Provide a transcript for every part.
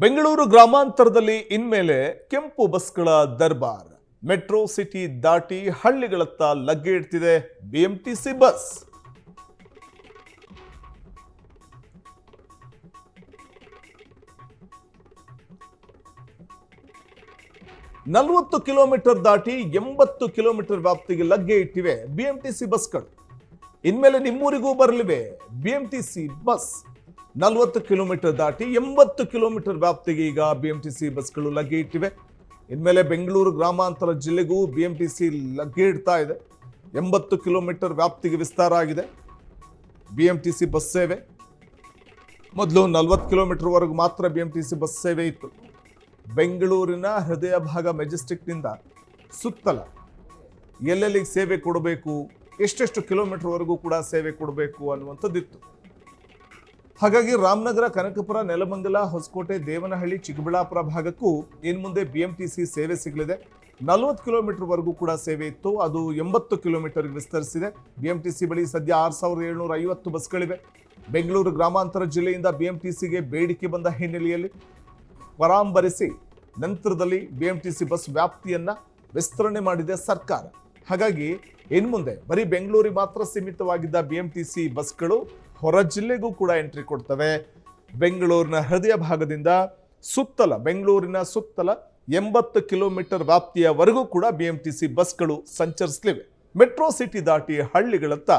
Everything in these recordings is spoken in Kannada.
ಬೆಂಗಳೂರು ಗ್ರಾಮಾಂತರದಲ್ಲಿ ಇನ್ಮೇಲೆ ಕೆಂಪು ಬಸ್ಗಳ ದರ್ಬಾರ್. ಮೆಟ್ರೋ ಸಿಟಿ ದಾಟಿ ಹಳ್ಳಿಗಳತ್ತ ಲಗ್ಗೆ ಇಡ್ತಿದೆ ಬಿಎಂಟಿಸಿ ಬಸ್. ನಲವತ್ತು ಕಿಲೋಮೀಟರ್ ದಾಟಿ 80 ಕಿಲೋಮೀಟರ್ ವ್ಯಾಪ್ತಿಗೆ ಲಗ್ಗೆ ಇಟ್ಟಿವೆ ಬಿಎಂಟಿಸಿ ಬಸ್ಗಳು. ಇನ್ಮೇಲೆ ನಿಮ್ಮೂರಿಗೂ ಬರಲಿವೆ ಬಿಎಂಟಿಸಿ ಬಸ್. 40 ಕಿಲೋಮೀಟರ್ ದಾಟಿ 80 ಕಿಲೋಮೀಟರ್ ವ್ಯಾಪ್ತಿಗೆ ಈಗ ಬಿಎಂಟಿಸಿ ಬಸ್ಗಳು ಲಗ್ಗೆ ಇಟ್ಟಿವೆ. ಇನ್ಮೇಲೆ ಬೆಂಗಳೂರು ಗ್ರಾಮಾಂತರ ಜಿಲ್ಲೆಗೂ ಬಿಎಂಟಿಸಿ ಲಗ್ಗೆ ಇಡ್ತಾ ಇದೆ. 80 ಕಿಲೋಮೀಟರ್ ವ್ಯಾಪ್ತಿಗೆ ವಿಸ್ತಾರ ಆಗಿದೆ ಬಿಎಂಟಿಸಿ ಬಸ್ ಸೇವೆ. ಮೊದಲು 40 ಕಿಲೋಮೀಟರ್ ವರೆಗೂ ಮಾತ್ರ ಬಿಎಂಟಿಸಿ ಬಸ್ ಸೇವೆ ಇತ್ತು. ಬೆಂಗಳೂರಿನ ಹೃದಯ ಭಾಗ ಮೆಜೆಸ್ಟಿಕ್ನಿಂದ ಸುತ್ತಲ ಎಲ್ಲೆಲ್ಲಿಗೆ ಸೇವೆ ಕೊಡಬೇಕು, ಎಷ್ಟೆಷ್ಟು ಕಿಲೋಮೀಟರ್ ವರೆಗೂ ಕೂಡ ಸೇವೆ ಕೊಡಬೇಕು ಅನ್ನುವಂಥದ್ದಿತ್ತು. ಹಾಗಾಗಿ ರಾಮನಗರ, ಕನಕಪುರ, ನೆಲಮಂಗಲ, ಹೊಸಕೋಟೆ, ದೇವನಹಳ್ಳಿ, ಚಿಕ್ಕಬಳ್ಳಾಪುರ ಭಾಗಕ್ಕೂ ಇನ್ನು ಮುಂದೆ ಬಿಎಂಟಿಸಿ ಸೇವೆ ಸಿಗಲಿದೆ. 40 ಕಿಲೋಮೀಟರ್ ವರೆಗೂ ಕೂಡ ಸೇವೆ ಇತ್ತು, ಅದು 80 ಕಿಲೋಮೀಟರ್ಗೆ ವಿಸ್ತರಿಸಿದೆ. ಬಿಎಂಟಿಸಿ ಬಳಿ ಸದ್ಯ 6750 ಬಸ್ಗಳಿವೆ. ಬೆಂಗಳೂರು ಗ್ರಾಮಾಂತರ ಜಿಲ್ಲೆಯಿಂದ ಬಿಎಂಟಿಸಿಗೆ ಬೇಡಿಕೆ ಬಂದ ಹಿನ್ನೆಲೆಯಲ್ಲಿ ಪರಾಂಬರಿಸಿ ನಂತರದಲ್ಲಿ ಬಿಎಂಟಿಸಿ ಬಸ್ ವ್ಯಾಪ್ತಿಯನ್ನ ವಿಸ್ತರಣೆ ಮಾಡಿದೆ ಸರ್ಕಾರ. ಹಾಗಾಗಿ ಇನ್ನು ಮುಂದೆ ಬರೀ ಬೆಂಗಳೂರಿಗೆ ಮಾತ್ರ ಸೀಮಿತವಾಗಿದ್ದ ಬಿಎಂಟಿಸಿ ಬಸ್ಗಳು ಹೊರ ಜಿಲ್ಲೆಗೂ ಕೂಡ ಎಂಟ್ರಿ ಕೊಡ್ತವೆ. ಬೆಂಗಳೂರಿನ ಹೃದಯ ಭಾಗದಿಂದ ಬೆಂಗಳೂರಿನ ಸುತ್ತಲ 80 ಕಿಲೋಮೀಟರ್ ವ್ಯಾಪ್ತಿಯವರೆಗೂ ಕೂಡ ಬಿಎಂಟಿಸಿ ಬಸ್ಗಳು ಸಂಚರಿಸಲಿವೆ. ಮೆಟ್ರೋ ಸಿಟಿ ದಾಟಿ ಹಳ್ಳಿಗಳತ್ತ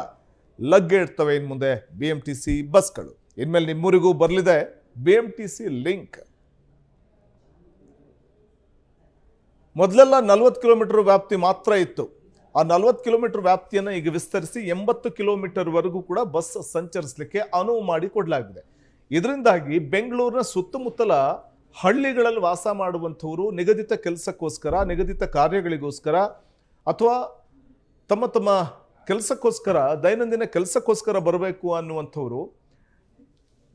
ಲಗ್ಗೆ ಇಡ್ತವೆ ಇನ್ನು ಮುಂದೆ ಬಿಎಂಟಿಸಿ ಬಸ್ಗಳು. ಇನ್ಮೇಲೆ ನಿಮ್ಮೂರಿಗೂ ಬರಲಿದೆ ಬಿಎಂಟಿಸಿ ಲಿಂಕ್. ಮೊದಲೆಲ್ಲ 40 ಕಿಲೋಮೀಟರ್ ವ್ಯಾಪ್ತಿ ಮಾತ್ರ ಇತ್ತು. ಆ 40 ಕಿಲೋಮೀಟರ್ ವ್ಯಾಪ್ತಿಯನ್ನು ಈಗ ವಿಸ್ತರಿಸಿ 80 ಕಿಲೋಮೀಟರ್ ವರೆಗೂ ಕೂಡ ಬಸ್ ಸಂಚರಿಸಲಿಕ್ಕೆ ಅನುವು ಮಾಡಿಕೊಡಲಾಗಿದೆ. ಇದರಿಂದಾಗಿ ಬೆಂಗಳೂರಿನ ಸುತ್ತಮುತ್ತಲ ಹಳ್ಳಿಗಳಲ್ಲಿ ವಾಸ ಮಾಡುವಂಥವರು ನಿಗದಿತ ಕೆಲಸಕ್ಕೋಸ್ಕರ, ನಿಗದಿತ ಕಾರ್ಯಗಳಿಗೋಸ್ಕರ ಅಥವಾ ತಮ್ಮ ತಮ್ಮ ಕೆಲಸಕ್ಕೋಸ್ಕರ, ದೈನಂದಿನ ಕೆಲಸಕ್ಕೋಸ್ಕರ ಬರಬೇಕು ಅನ್ನುವಂಥವರು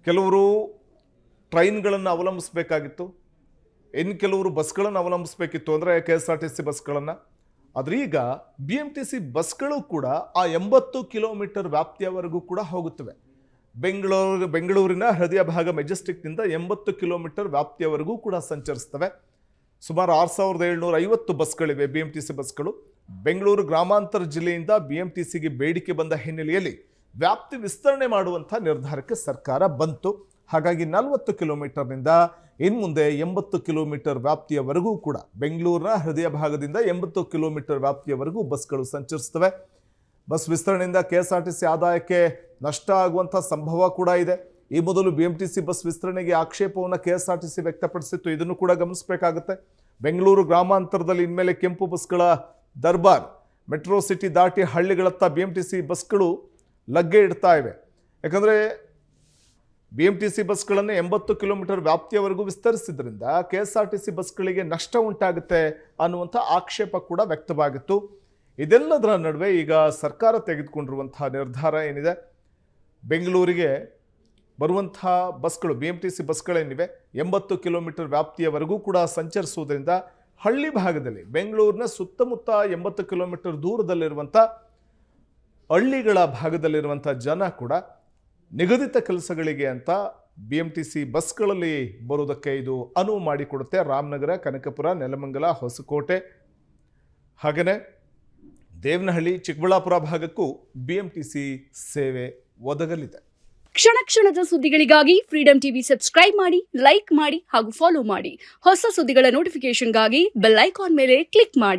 ಕೆಲವರು ಟ್ರೈನ್ಗಳನ್ನು ಅವಲಂಬಿಸಬೇಕಾಗಿತ್ತು. ಇನ್ನು ಕೆಲವರು ಬಸ್ಗಳನ್ನು ಅವಲಂಬಿಸಬೇಕಿತ್ತು, ಅಂದರೆ KSRTC ಬಸ್ಗಳನ್ನು. ಆದರೆ ಈಗ ಬಿಎಂಟಿಸಿ ಬಸ್ಗಳು ಕೂಡ ಆ 80 ಕಿಲೋಮೀಟರ್ ವ್ಯಾಪ್ತಿಯವರೆಗೂ ಕೂಡ ಹೋಗುತ್ತವೆ. ಬೆಂಗಳೂರಿನ ಹೃದಯ ಭಾಗ ಮೆಜೆಸ್ಟಿಕ್ನಿಂದ 80 ಕಿಲೋಮೀಟರ್ ವ್ಯಾಪ್ತಿಯವರೆಗೂ ಕೂಡ ಸಂಚರಿಸ್ತವೆ. ಸುಮಾರು 6750 ಬಸ್ಗಳಿವೆ ಬಿಎಂಟಿಸಿ ಬಸ್ಗಳು. ಬೆಂಗಳೂರು ಗ್ರಾಮಾಂತರ ಜಿಲ್ಲೆಯಿಂದ ಬಿಎಂಟಿಸಿಗೆ ಬೇಡಿಕೆ ಬಂದ ಹಿನ್ನೆಲೆಯಲ್ಲಿ ವ್ಯಾಪ್ತಿ ವಿಸ್ತರಣೆ ಮಾಡುವಂಥ ನಿರ್ಧಾರಕ್ಕೆ ಸರ್ಕಾರ ಬಂತು. ಹಾಗಾಗಿ 40 ಕಿಲೋಮೀಟರ್ನಿಂದ ಇನ್ನು ಮುಂದೆ 80 ಕಿಲೋಮೀಟರ್ ವ್ಯಾಪ್ತಿಯವರೆಗೂ ಕೂಡ ಬೆಂಗಳೂರಿನ ಹೃದಯ ಭಾಗದಿಂದ 80 ಕಿಲೋಮೀಟರ್ ವ್ಯಾಪ್ತಿಯವರೆಗೂ ಬಸ್ಗಳು ಸಂಚರಿಸ್ತವೆ. ಬಸ್ ವಿಸ್ತರಣೆಯಿಂದ KSRTC ಆದಾಯಕ್ಕೆ ನಷ್ಟ ಆಗುವಂಥ ಸಂಭವ ಕೂಡ ಇದೆ. ಈ ಮೊದಲು ಬಿಎಂಟಿಸಿ ಬಸ್ ವಿಸ್ತರಣೆಗೆ ಆಕ್ಷೇಪವನ್ನು KSRTC ವ್ಯಕ್ತಪಡಿಸಿತ್ತು. ಇದನ್ನು ಕೂಡ ಗಮನಿಸಬೇಕಾಗುತ್ತೆ. ಬೆಂಗಳೂರು ಗ್ರಾಮಾಂತರದಲ್ಲಿ ಇನ್ಮೇಲೆ ಕೆಂಪು ಬಸ್ಗಳ ದರ್ಬಾರ್. ಮೆಟ್ರೋ ಸಿಟಿ ದಾಟಿ ಹಳ್ಳಿಗಳತ್ತ ಬಿಎಂಟಿಸಿ ಬಸ್ಗಳು ಲಗ್ಗೆ ಇಡ್ತಾ ಇವೆ. ಯಾಕಂದರೆ ಬಿಎಂಟಿಸಿ ಬಸ್ಗಳನ್ನು 80 ಕಿಲೋಮೀಟರ್ ವ್ಯಾಪ್ತಿಯವರೆಗೂ ವಿಸ್ತರಿಸಿದ್ರಿಂದ KSRTC ಬಸ್ಗಳಿಗೆ ನಷ್ಟ ಉಂಟಾಗುತ್ತೆ ಅನ್ನುವಂಥ ಆಕ್ಷೇಪ ಕೂಡ ವ್ಯಕ್ತವಾಗಿತ್ತು. ಇದೆಲ್ಲದರ ನಡುವೆ ಈಗ ಸರ್ಕಾರ ತೆಗೆದುಕೊಂಡಿರುವಂತಹ ನಿರ್ಧಾರ ಏನಿದೆ, ಬೆಂಗಳೂರಿಗೆ ಬರುವಂಥ ಬಸ್ಗಳು, ಬಿಎಂಟಿಸಿ ಬಸ್ಗಳೇನಿವೆ 80 ಕಿಲೋಮೀಟರ್ ವ್ಯಾಪ್ತಿಯವರೆಗೂ ಕೂಡ ಸಂಚರಿಸುವುದರಿಂದ ಹಳ್ಳಿ ಭಾಗದಲ್ಲಿ, ಬೆಂಗಳೂರಿನ ಸುತ್ತಮುತ್ತ 80 ಕಿಲೋಮೀಟರ್ ದೂರದಲ್ಲಿರುವಂಥ ಹಳ್ಳಿಗಳ ಭಾಗದಲ್ಲಿರುವಂಥ ಜನ ಕೂಡ ನಿಗದಿತ ಕೆಲಸಗಳಿಗೆ ಅಂತ ಬಿಎಂಟಿಸಿ ಬಸ್ಗಳಲ್ಲಿ ಬರೋದಕ್ಕೆ ಇದು ಅನುವು ಮಾಡಿಕೊಡುತ್ತೆ. ರಾಮನಗರ, ಕನಕಪುರ, ನೆಲಮಂಗಲ, ಹೊಸಕೋಟೆ, ಹಾಗೆಯೇ ದೇವನಹಳ್ಳಿ, ಚಿಕ್ಕಬಳ್ಳಾಪುರ ಭಾಗಕ್ಕೂ ಬಿಎಂಟಿಸಿ ಸೇವೆ ಒದಗಲಿದೆ. ಕ್ಷಣ ಕ್ಷಣದ ಸುದ್ದಿಗಳಿಗಾಗಿ ಫ್ರೀಡಂ ಟಿವಿ ಸಬ್ಸ್ಕ್ರೈಬ್ ಮಾಡಿ, ಲೈಕ್ ಮಾಡಿ ಹಾಗೂ ಫಾಲೋ ಮಾಡಿ. ಹೊಸ ಸುದ್ದಿಗಳ ನೋಟಿಫಿಕೇಶನ್ಗಾಗಿ ಬೆಲ್ ಐಕಾನ್ ಮೇಲೆ ಕ್ಲಿಕ್ ಮಾಡಿ.